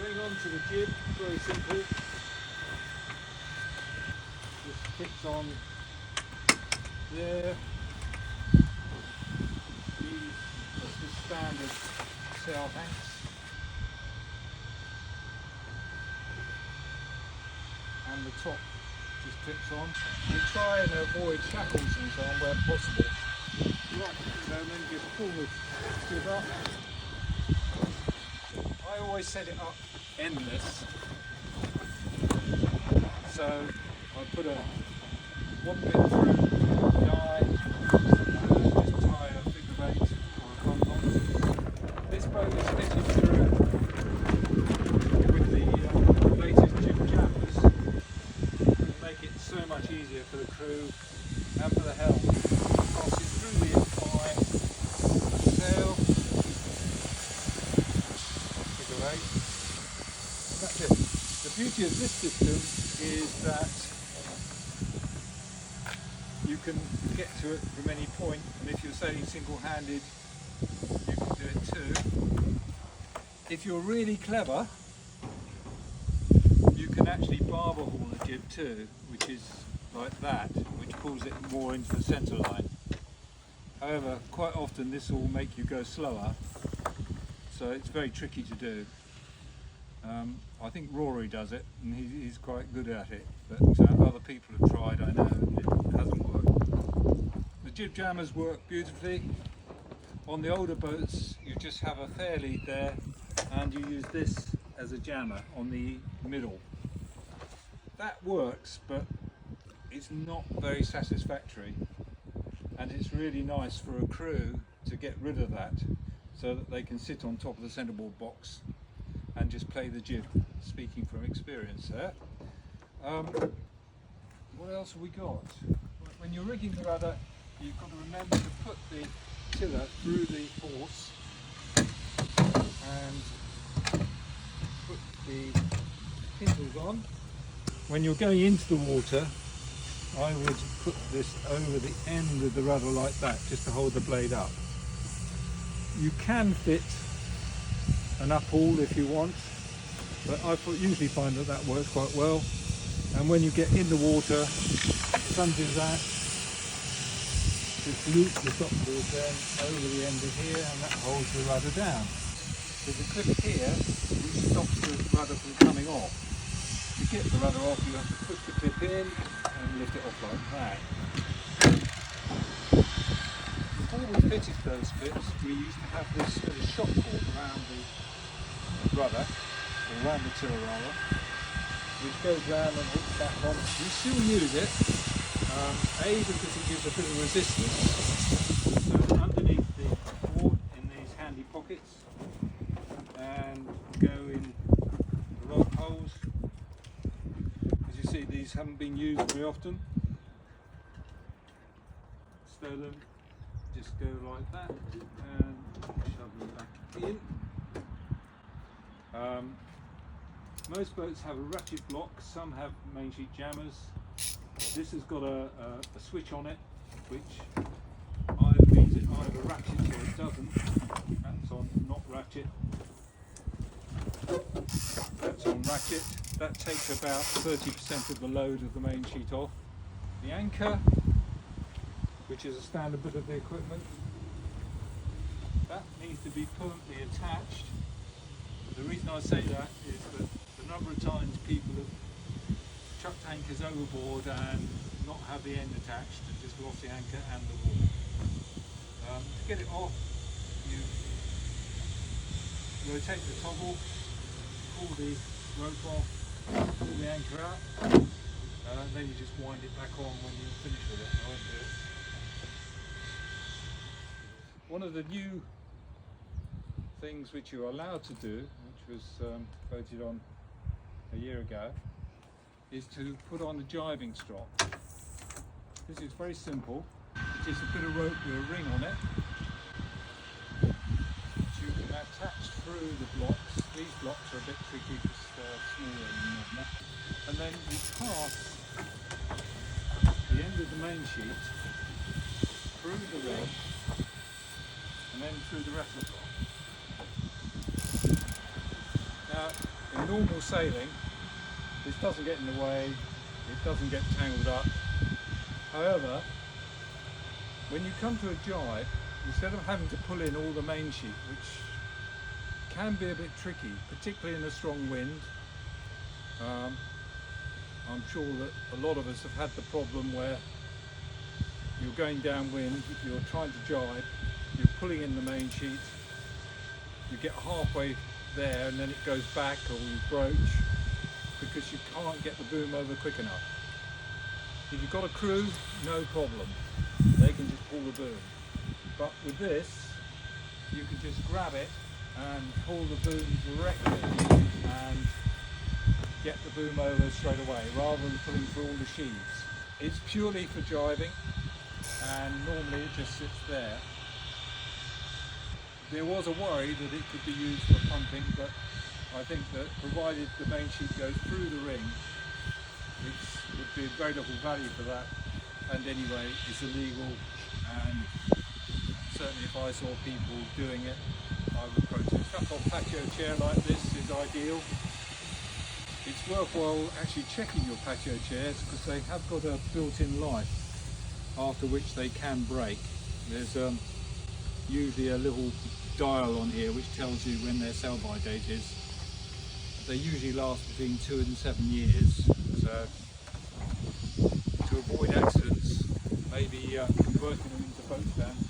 Going on to the jib, very simple. Just fits on there. These are the standard sail banks. And the top just clips on. We try and avoid shackles and so on where possible. Right, so then just pull the jib up. I always set it up endless. So I put one bit through the eye, and just tie a figure eight or a condom. This boat is fitted through with the latest jib jammers to make it so much easier for the crew and for the helm. Passes through the incline, sail, figure eight, and that's it. The beauty of this system is that you can get to it from any point, and if you're sailing single-handed, you can do it too. If you're really clever, you can actually barber haul the jib too, which is like that, which pulls it more into the centre line. However, quite often this will make you go slower, so it's very tricky to do. I think Rory does it, and he's quite good at it, but other people have tried, I know, and it hasn't worked. The jib jammers work beautifully. On the older boats, you just have a fair lead there, and you use this as a jammer on the middle. That works, but it's not very satisfactory, and it's really nice for a crew to get rid of that, so that they can sit on top of the centreboard box and just play the jib, speaking from experience there. What else have we got? When you're rigging the rudder, you've got to remember to put the tiller through the horse and put the pindles on. When you're going into the water, I would put this over the end of the rudder like that, just to hold the blade up. You can fit an up haul if you want, but I usually find that that works quite well. And when you get in the water, undo that, just loop the top board then over the end of here, and that holds the rudder down. There's a clip here which stops the rudder from coming off. To get the rudder off, you have to push the clip in and lift it off like that. Before we fitted those clips, we used to have this sort of shock cord around the rudder, or around the tiller rather, which goes round and hooks back on. We still use it, A, because it gives a bit of resistance, so underneath the board in these handy pockets, and go in the rope holes. As you see, these haven't been used very often. Stow them, just go like that, and shove them back in. Most boats have a ratchet block, some have main sheet jammers. This has got a switch on it, which either means it either ratchets or it doesn't. That's on not ratchet. That's on ratchet. That takes about 30% of the load of the main sheet off. The anchor, which is a standard bit of the equipment, that needs to be permanently attached. The reason I say that is that the number of times people have chucked anchors overboard and not have the end attached and just lost the anchor and the wall. To get it off, you rotate the toggle, pull the rope off, pull the anchor out, then you just wind it back on when you're finished with it. I won't do it. One of the new things which you're allowed to do, which was voted on a year ago, is to put on a Gybing Strop. This is very simple. It's just a bit of rope with a ring on it, which you can attach through the blocks. These blocks are a bit tricky because they're smaller than normal. And then you pass the end of the main sheet through the ring and then through the rest of the block. Now, in normal sailing, this doesn't get in the way, it doesn't get tangled up. However, when you come to a jibe, instead of having to pull in all the main sheet, which can be a bit tricky, particularly in a strong wind, I'm sure that a lot of us have had the problem where you're going downwind, you're trying to jibe, you're pulling in the main sheet, you get halfway there and then it goes back, or you broach because you can't get the boom over quick enough. If you've got a crew, no problem, they can just pull the boom. But with this, you can just grab it and pull the boom directly and get the boom over straight away, rather than pulling through all the sheaves. It's purely for jibing, and normally it just sits there. There was a worry that it could be used for pumping, but I think that provided the main sheet goes through the ring, it would be very little value for that. And anyway, it's illegal, and certainly if I saw people doing it, I would protest. A truck patio chair like this is ideal. It's worthwhile actually checking your patio chairs because they have got a built-in life after which they can break. There's usually a little dial on here which tells you when their sell-by date is. They usually last between 2 and 7 years, so to avoid accidents, maybe converting them into boat stands